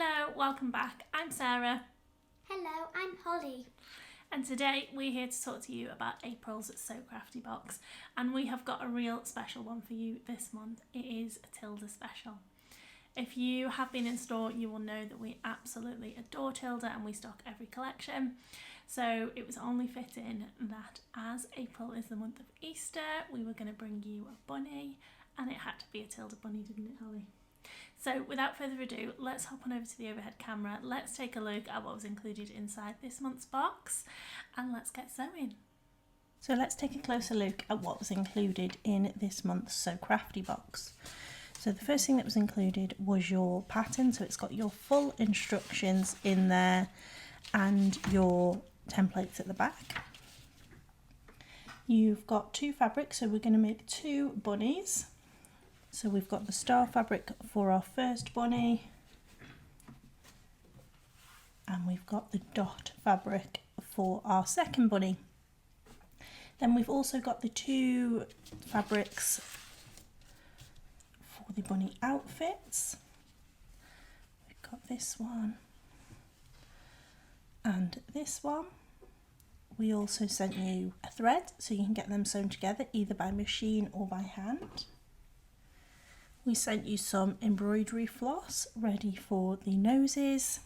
Hello, welcome back. I'm Sarah. Hello, I'm Hollie. And today we're here to talk to you about April's So Crafty Box. And we have got a real special one for you this month. It is a Tilda special. If you have been in store, you will know that we absolutely adore Tilda and we stock every collection. So it was only fitting that as April is the month of Easter, we were going to bring you a bunny, and it had to be a Tilda bunny, didn't it, Hollie? So without further ado, let's hop on over to the overhead camera. Let's take a look at what was included inside this month's box and let's get sewing. So let's take a closer look at what was included in this month's So Crafty box. So the first thing that was included was your pattern. So it's got your full instructions in there and your templates at the back. You've got two fabrics, so we're going to make two bunnies. So we've got the star fabric for our first bunny and we've got the dot fabric for our second bunny. Then we've also got the two fabrics for the bunny outfits. We've got this one and this one. We also sent you a thread so you can get them sewn together either by machine or by hand. We sent you some embroidery floss ready for the noses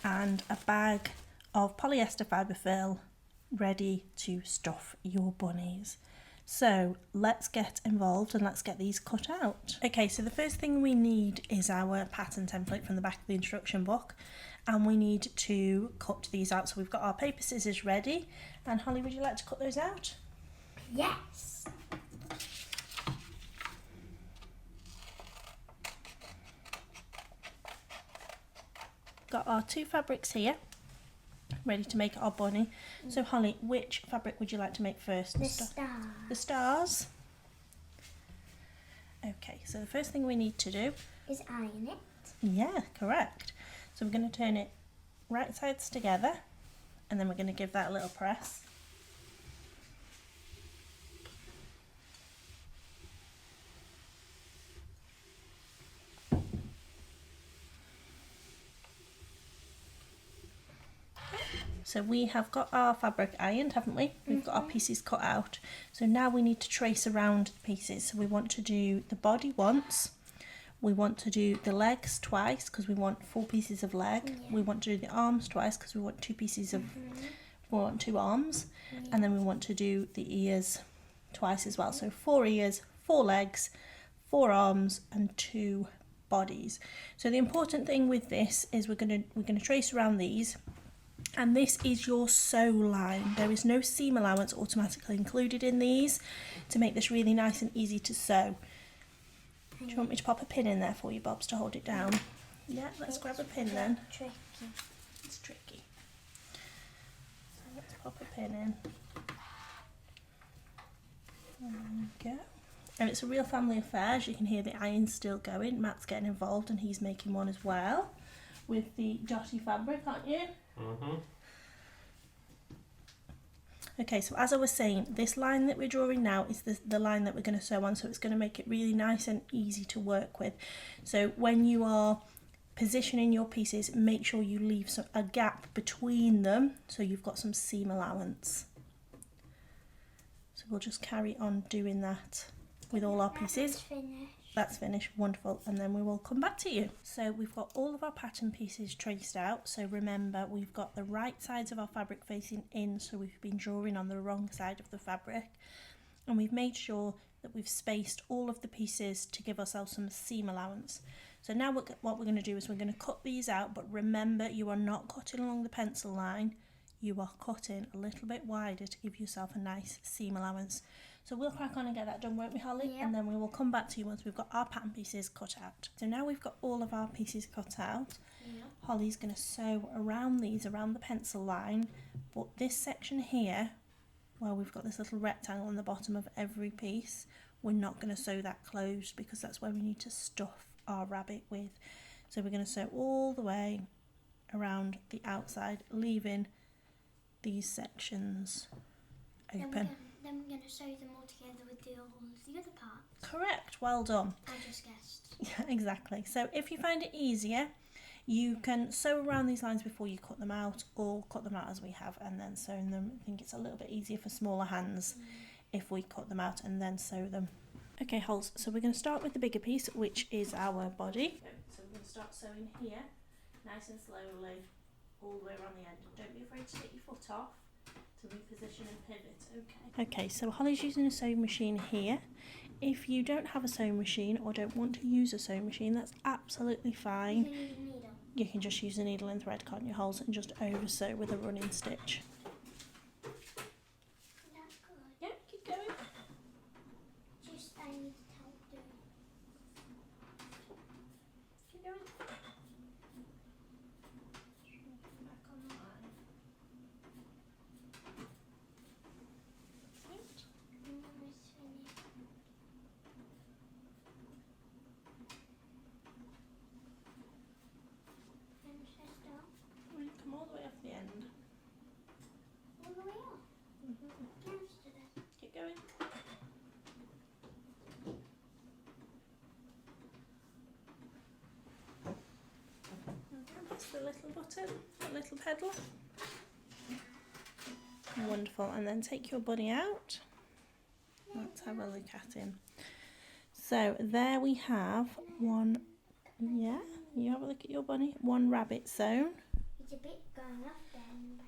and a bag of polyester fibre fill ready to stuff your bunnies. So let's get involved and let's get these cut out. Okay, so the first thing we need is our pattern template from the back of the instruction book, and we need to cut these out. So we've got our paper scissors ready, and Hollie, would you like to cut those out? Yes. Got our two fabrics here ready to make our bunny. So Hollie, which fabric would you like to make first? The stars. The stars. Okay, so the first thing we need to do is iron it. Yeah, correct. So we're going to turn it right sides together and then we're going to give that a little press. So we have got our fabric ironed, haven't we? We've got our pieces cut out. So now we need to trace around the pieces. So we want to do the body once. We want to do the legs twice because we want 4 pieces of leg. Yeah. We want to do the arms twice because we want 2 pieces of, we want 2 arms. Yeah. And then we want to do the ears twice as well. So 4 ears, 4 legs, 4 arms and 2 bodies. So the important thing with this is we're gonna trace around these. And this is your sew line. There is no seam allowance automatically included in these to make this really nice and easy to sew. Do you want me to pop a pin in there for you, Bobs, to hold it down? Yeah, let's grab a pin then. Tricky. It's tricky. So let's pop a pin in. There we go. And it's a real family affair. As you can hear, the iron's still going. Matt's getting involved and he's making one as well with the dotty fabric, aren't you? Mm-hmm. Okay, so as I was saying, this line that we're drawing now is the line that we're going to sew on, so it's going to make it really nice and easy to work with. So when you are positioning your pieces, make sure you leave a gap between them so you've got some seam allowance. So we'll just carry on doing that with all our pieces. That's finished, wonderful, and then we will come back to you. So we've got all of our pattern pieces traced out, so remember we've got the right sides of our fabric facing in, so we've been drawing on the wrong side of the fabric, and we've made sure that we've spaced all of the pieces to give ourselves some seam allowance. So now what we're going to do is we're going to cut these out, but remember you are not cutting along the pencil line, you are cutting a little bit wider to give yourself a nice seam allowance. So we'll crack on and get that done, won't we, Hollie? Yep. And then we will come back to you once we've got our pattern pieces cut out. So now we've got all of our pieces cut out. Yep. Hollie's going to sew around these, around the pencil line. But this section here, where we've got this little rectangle on the bottom of every piece, we're not going to sew that closed because that's where we need to stuff our rabbit with. So we're going to sew all the way around the outside, leaving these sections open. Then we're going to sew them all together with all the other parts. Correct, well done. I just guessed. Yeah, exactly. So if you find it easier, you can sew around these lines before you cut them out, or cut them out as we have and then sew them. I think it's a little bit easier for smaller hands if we cut them out and then sew them. Okay, Holes, so we're going to start with the bigger piece, which is our body. So we're going to start sewing here, nice and slowly, all the way around the end. Don't be afraid to take your foot off to reposition and pivot, okay? Okay, so Hollie's using a sewing machine here. If you don't have a sewing machine or don't want to use a sewing machine, that's absolutely fine. You can use a needle. You can just use a needle and thread, can't you, Holes, and just over sew with a running stitch. That's good. Yep, keep going. Just I need to tell you. Keep going. Back on the line. That's it. Well, you come all the way off the end. All the way off. Keep going. That's the little button, the little pedal. Wonderful. And then take your bunny out. Let's have a look at him. So there we have one. Yeah, you have a look at your bunny. One rabbit sewn. It's a bit going off there and back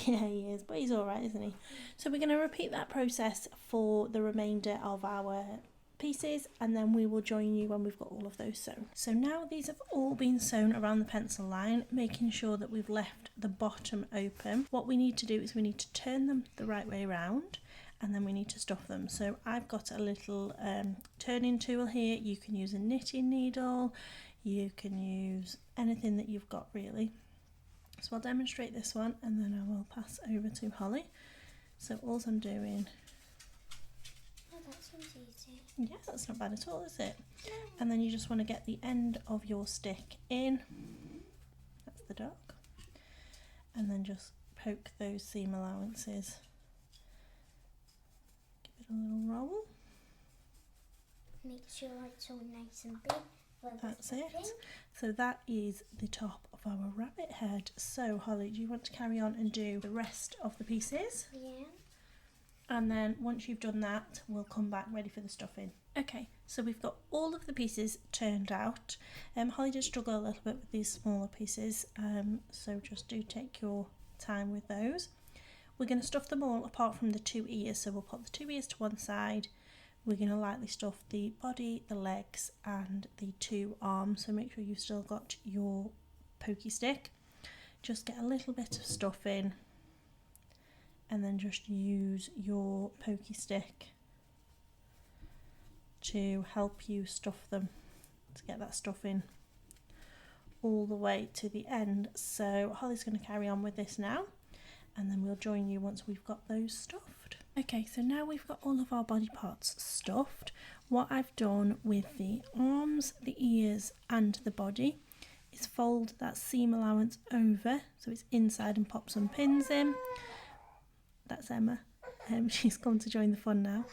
in. Yeah, he is, but he's all right, isn't he? So we're going to repeat that process for the remainder of our pieces, and then we will join you when we've got all of those sewn. So now these have all been sewn around the pencil line, making sure that we've left the bottom open. What we need to do is we need to turn them the right way around, and then we need to stuff them. So I've got a little turning tool here. You can use a knitting needle, you can use anything that you've got really. So I'll demonstrate this one and then I will pass over to Hollie. So all I'm doing, Oh, that seems easy. yeah, that's not bad at all, is it? And then you just want to get the end of your stick in, that's the dog, and then just poke those seam allowances. Give it a little roll. Make sure it's all nice and big. That's it. So that is the top of our rabbit head. So Hollie, do you want to carry on and do the rest of the pieces? Yeah. And then once you've done that, we'll come back ready for the stuffing. Okay, so we've got all of the pieces turned out. Hollie did struggle a little bit with these smaller pieces, so just do take your time with those. We're going to stuff them all apart from the two ears, so we'll put the two ears to one side. We're going to lightly stuff the body, the legs and the two arms, so make sure you've still got your pokey stick. Just get a little bit of stuffing and then just use your pokey stick to help you stuff them, to get that stuffing all the way to the end. So Hollie's going to carry on with this now, and then we'll join you once we've got those stuffed. Okay, so now we've got all of our body parts stuffed. What I've done with the arms, the ears and the body is fold that seam allowance over so it's inside and pop some pins in. That's Emma. She's come to join the fun now.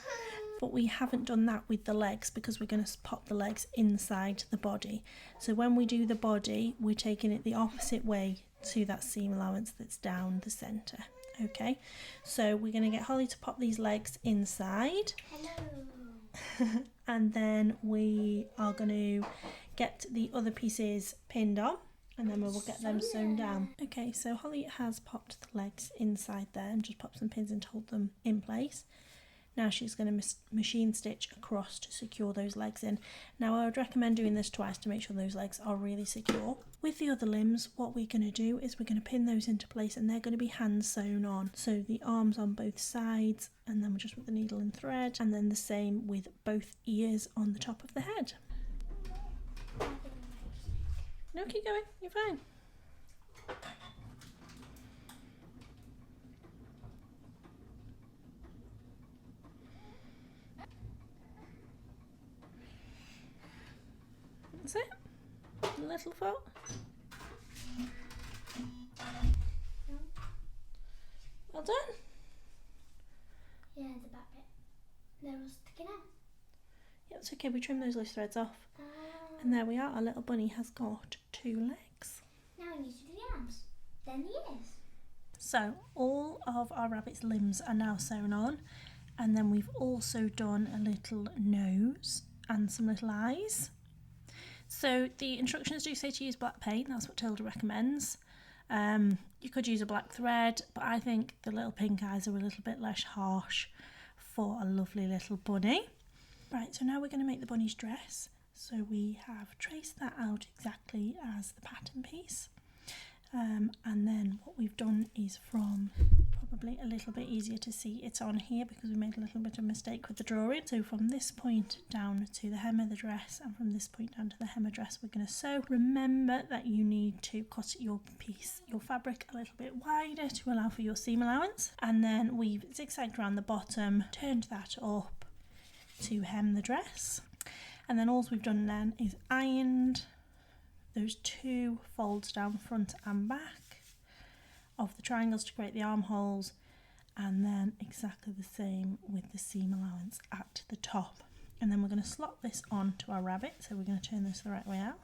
But we haven't done that with the legs because we're going to pop the legs inside the body. So when we do the body, we're taking it the opposite way to that seam allowance that's down the centre. Okay, so we're going to get Hollie to pop these legs inside. Hello. And then we are going to get the other pieces pinned on, and then we will get them sewn down. Okay, so Hollie has popped the legs inside there and just popped some pins and to hold them in place. Now she's going to machine stitch across to secure those legs in. Now I would recommend doing this twice to make sure those legs are really secure. With the other limbs, what we're going to do is we're going to pin those into place, and they're going to be hand sewn on. So the arms on both sides, and then we'll just put the needle and thread, and then the same with both ears on the top of the head. No, keep going, you're fine. That's it. A little foot. Well done. Yeah, the back bit. They're all sticking out. Yeah, it's okay, we trim those loose threads off. And there we are, our little bunny has got 2 legs. Now we need to do the arms, then the ears. So all of our rabbit's limbs are now sewn on, and then we've also done a little nose and some little eyes. So the instructions do say to use black paint, that's what Tilda recommends. You could use a black thread, but I think the little pink eyes are a little bit less harsh for a lovely little bunny. Right, so now we're going to make the bunny's dress. So we have traced that out exactly as the pattern piece. And then what we've done is, from probably a little bit easier to see, it's on here because we made a little bit of mistake with the drawing. So from this point down to the hem of the dress, and from this point down to the hem of dress, we're going to sew. Remember that you need to cut your piece, your fabric, a little bit wider to allow for your seam allowance. And then we've zigzagged around the bottom, turned that up to hem the dress. And then all we've done then is ironed those 2 folds down front and back of the triangles to create the armholes, and then exactly the same with the seam allowance at the top. And then we're going to slot this on to our rabbit, so we're going to turn this the right way out.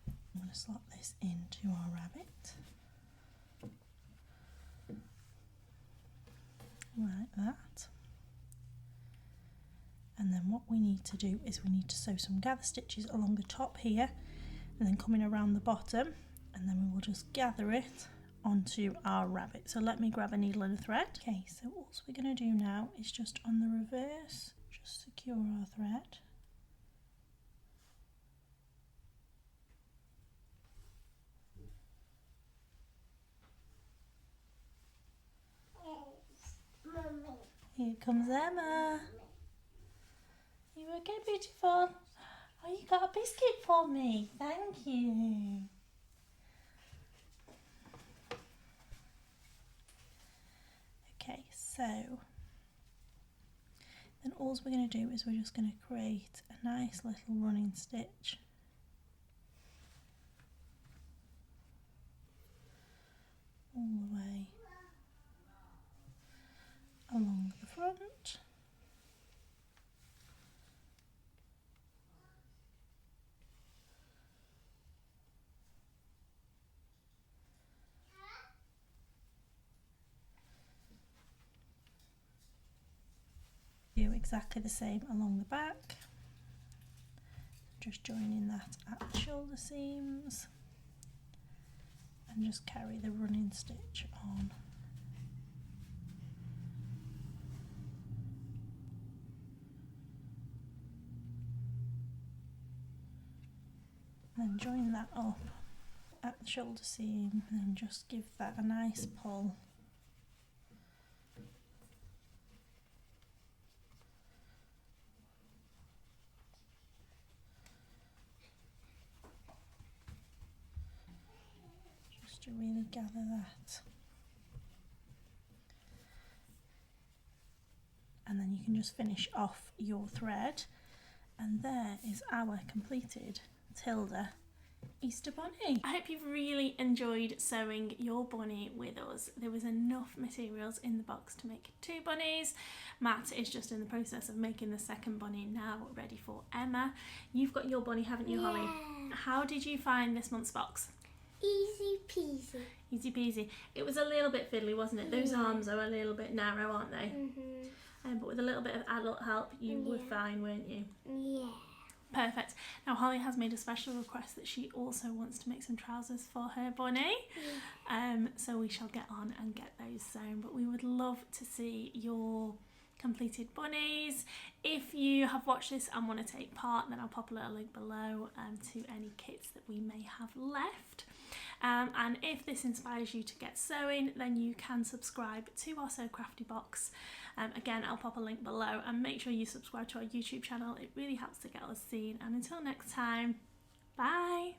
I'm going to slot this into our rabbit like that. And then what we need to do is we need to sew some gather stitches along the top here, and then coming around the bottom, and then we will just gather it onto our rabbit. So let me grab a needle and a thread. Okay, so all we're going to do now is just on the reverse, just secure our thread. Here comes Emma. Are you okay, beautiful? Oh, you got a biscuit for me. Thank you. Okay, so then all we're going to do is we're just going to create a nice little running stitch all the way along the front. Do exactly the same along the back, just joining that at the shoulder seams, and just carry the running stitch on. Then join that up at the shoulder seam and just give that a nice pull. Just to really gather that. And then you can just finish off your thread, and there is our completed Tilda Easter Bunny. I hope you've really enjoyed sewing your bunny with us. There was enough materials in the box to make 2 bunnies. Matt is just in the process of making the second bunny now, ready for Emma. You've got your bunny, haven't you, Holly? How did you find this month's box? Easy peasy. Easy peasy. It was a little bit fiddly, wasn't it? Those arms are a little bit narrow, aren't they? But with a little bit of adult help, you were fine, weren't you? Yeah. Perfect. Now Holly has made a special request that she also wants to make some trousers for her bunny. So we shall get on and get those sewn. But we would love to see your completed bunnies. If you have watched this and want to take part, then I'll pop a little link below to any kits that we may have left. And if this inspires you to get sewing, then you can subscribe to our So Crafty box. Again, I'll pop a link below, and make sure you subscribe to our YouTube channel. It really helps to get us seen. And until next time, bye!